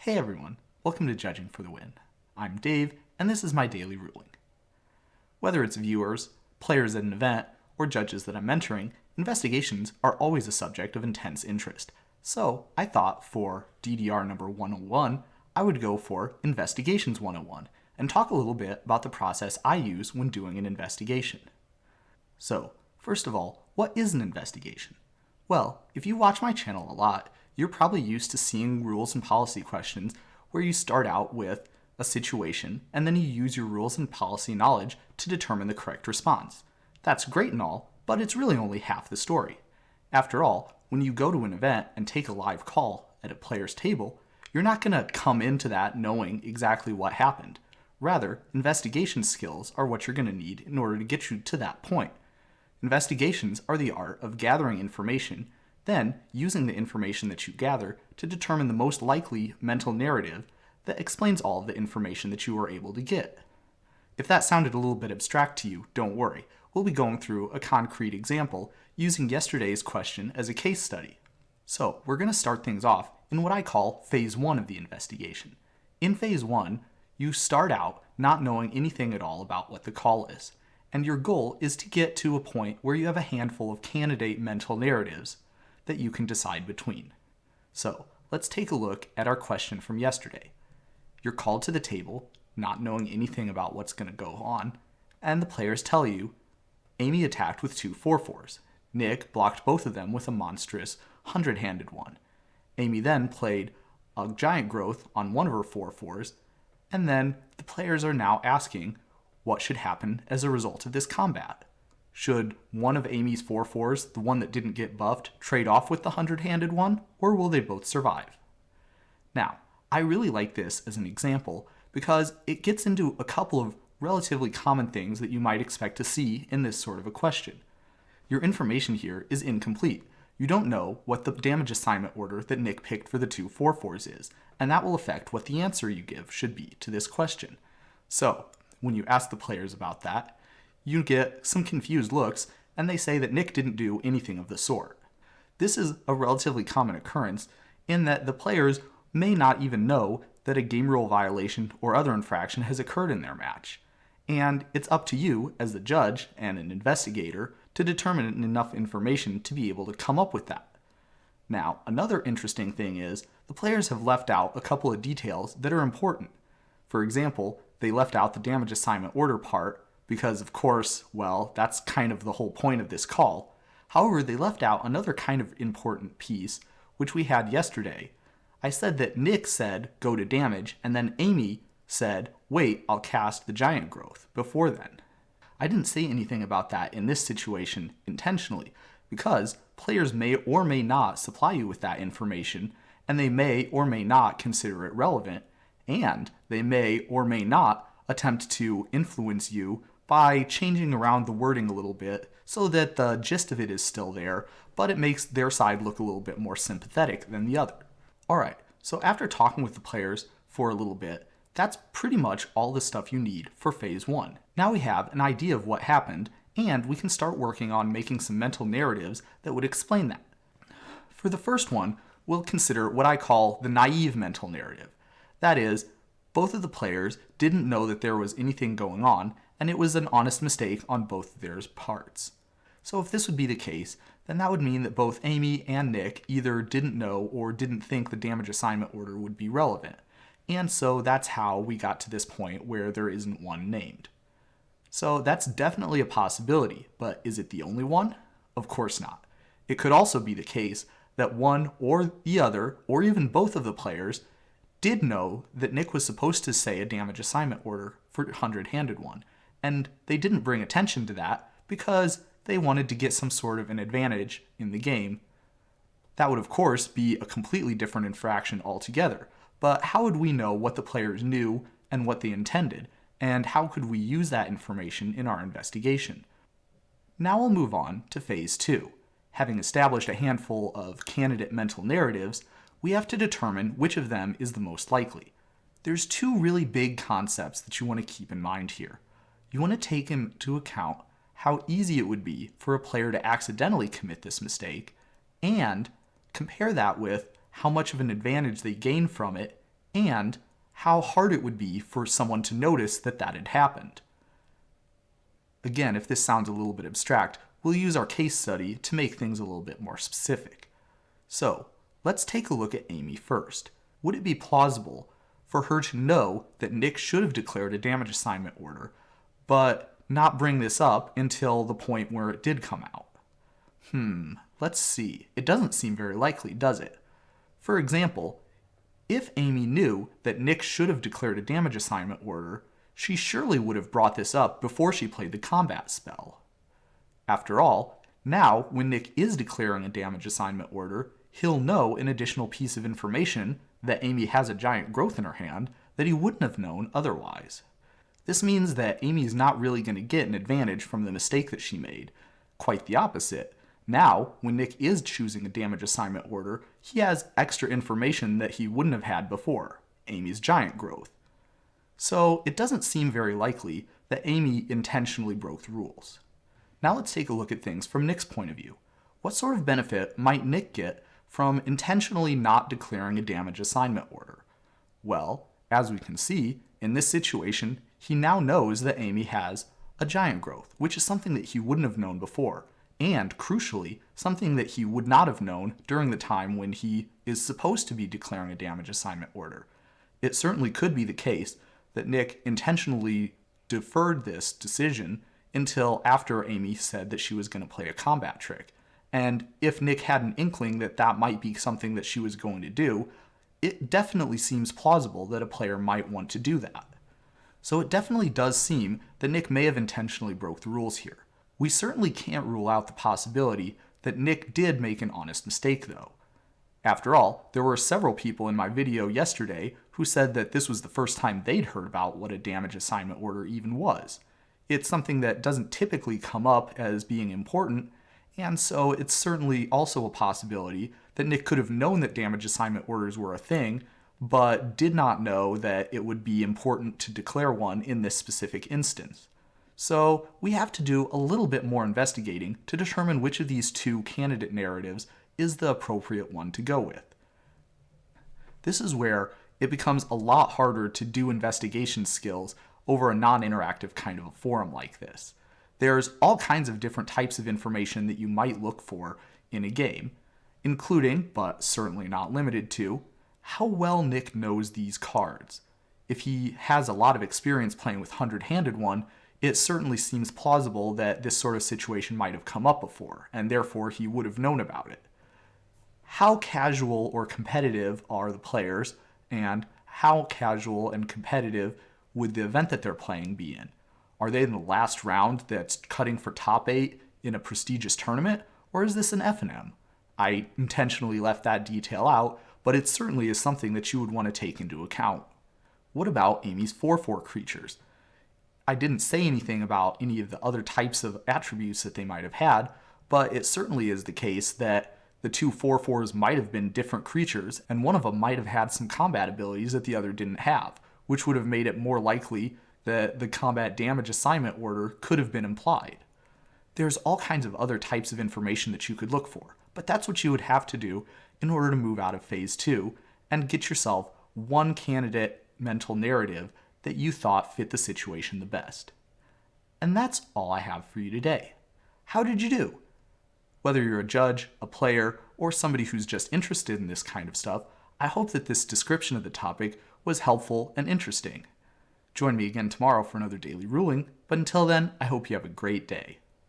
Hey everyone, welcome to Judging for the Win. I'm Dave, and this is my daily ruling. Whether it's viewers, players at an event, or judges that I'm mentoring, investigations are always a subject of intense interest. So I thought for DDR number 101, I would go for Investigations 101 and talk a little bit about the process I use when doing an investigation. So, first of all, what is an investigation? Well, if you watch my channel a lot, you're probably used to seeing rules and policy questions where you start out with a situation and then you use your rules and policy knowledge to determine the correct response. That's great and all, but it's really only half the story. After all, when you go to an event and take a live call at a player's table, you're not going to come into that knowing exactly what happened. Rather, investigation skills are what you're going to need in order to get you to that point. Investigations are the art of gathering information, then using the information that you gather to determine the most likely mental narrative that explains all of the information that you were able to get. If that sounded a little bit abstract to you, don't worry. We'll be going through a concrete example using yesterday's question as a case study. So we're going to start things off in what I call Phase 1 of the investigation. In Phase 1, you start out not knowing anything at all about what the call is, and your goal is to get to a point where you have a handful of candidate mental narratives that you can decide between. So let's take a look at our question from yesterday. You're called to the table, not knowing anything about what's going to go on, and the players tell you, Amy attacked with 2 4-4s. Nick blocked both of them with a monstrous 100-handed one. Amy then played a giant growth on one of her 4-4s, and then the players are now asking what should happen as a result of this combat. Should one of Amy's 4-4s, the one that didn't get buffed, trade off with the 100-handed one, or will they both survive? Now, I really like this as an example because it gets into a couple of relatively common things that you might expect to see in this sort of a question. Your information here is incomplete. You don't know what the damage assignment order that Nick picked for the 2 4-4s is, and that will affect what the answer you give should be to this question. So, when you ask the players about that, you get some confused looks, and they say that Nick didn't do anything of the sort. This is a relatively common occurrence in that the players may not even know that a game rule violation or other infraction has occurred in their match. And it's up to you, as the judge and an investigator, to determine enough information to be able to come up with that. Now, another interesting thing is the players have left out a couple of details that are important. For example, they left out the damage assignment order part, because of course, well, that's kind of the whole point of this call. However, they left out another kind of important piece, which we had yesterday. I said that Nick said, go to damage, and then Amy said, wait, I'll cast the giant growth before then. I didn't say anything about that in this situation intentionally, because players may or may not supply you with that information, and they may or may not consider it relevant, and they may or may not attempt to influence you by changing around the wording a little bit so that the gist of it is still there, but it makes their side look a little bit more sympathetic than the other. Alright, so after talking with the players for a little bit, that's pretty much all the stuff you need for Phase 1. Now we have an idea of what happened, and we can start working on making some mental narratives that would explain that. For the first one, we'll consider what I call the naive mental narrative. That is, both of the players didn't know that there was anything going on, and it was an honest mistake on both of their parts. So if this would be the case, then that would mean that both Amy and Nick either didn't know or didn't think the damage assignment order would be relevant. And so that's how we got to this point where there isn't one named. So that's definitely a possibility, but is it the only one? Of course not. It could also be the case that one or the other, or even both of the players, did know that Nick was supposed to say a damage assignment order for 100-handed one, and they didn't bring attention to that because they wanted to get some sort of an advantage in the game. That would of course be a completely different infraction altogether, but how would we know what the players knew and what they intended, and how could we use that information in our investigation? Now we'll move on to Phase 2. Having established a handful of candidate mental narratives, we have to determine which of them is the most likely. There's 2 really big concepts that you want to keep in mind here. You want to take into account how easy it would be for a player to accidentally commit this mistake, and compare that with how much of an advantage they gain from it and how hard it would be for someone to notice that that had happened. Again, if this sounds a little bit abstract, we'll use our case study to make things a little bit more specific. So, let's take a look at Amy first. Would it be plausible for her to know that Nick should have declared a damage assignment order, but not bring this up until the point where it did come out? Let's see. It doesn't seem very likely, does it? For example, if Amy knew that Nick should have declared a damage assignment order, she surely would have brought this up before she played the combat spell. After all, now when Nick is declaring a damage assignment order, he'll know an additional piece of information that Amy has a giant growth in her hand that he wouldn't have known otherwise. This means that Amy's not really going to get an advantage from the mistake that she made. Quite the opposite. Now, when Nick is choosing a damage assignment order, he has extra information that he wouldn't have had before, Amy's giant growth. So it doesn't seem very likely that Amy intentionally broke the rules. Now let's take a look at things from Nick's point of view. What sort of benefit might Nick get from intentionally not declaring a damage assignment order? Well, as we can see, in this situation, he now knows that Amy has a giant growth, which is something that he wouldn't have known before, and crucially, something that he would not have known during the time when he is supposed to be declaring a damage assignment order. It certainly could be the case that Nick intentionally deferred this decision until after Amy said that she was going to play a combat trick. And if Nick had an inkling that that might be something that she was going to do, it definitely seems plausible that a player might want to do that. So it definitely does seem that Nick may have intentionally broke the rules here. We certainly can't rule out the possibility that Nick did make an honest mistake though. After all, there were several people in my video yesterday who said that this was the first time they'd heard about what a damage assignment order even was. It's something that doesn't typically come up as being important, and so it's certainly also a possibility that Nick could have known that damage assignment orders were a thing, but did not know that it would be important to declare one in this specific instance. So we have to do a little bit more investigating to determine which of these two candidate narratives is the appropriate one to go with. This is where it becomes a lot harder to do investigation skills over a non-interactive kind of a forum like this. There's all kinds of different types of information that you might look for in a game, including, but certainly not limited to, how well Nick knows these cards. If he has a lot of experience playing with 100-handed one, it certainly seems plausible that this sort of situation might have come up before, and therefore he would have known about it. How casual or competitive are the players, and how casual and competitive would the event that they're playing be in? Are they in the last round that's cutting for top 8 in a prestigious tournament, or is this an F&M? I intentionally left that detail out, but it certainly is something that you would want to take into account. What about Amy's 4/4 creatures? I didn't say anything about any of the other types of attributes that they might have had, but it certainly is the case that the two 4/4s might have been different creatures, and one of them might have had some combat abilities that the other didn't have, which would have made it more likely that the combat damage assignment order could have been implied. There's all kinds of other types of information that you could look for, but that's what you would have to do in order to move out of Phase 2 and get yourself one candidate mental narrative that you thought fit the situation the best. And that's all I have for you today. How did you do? Whether you're a judge, a player, or somebody who's just interested in this kind of stuff, I hope that this description of the topic was helpful and interesting. Join me again tomorrow for another daily ruling, but until then, I hope you have a great day.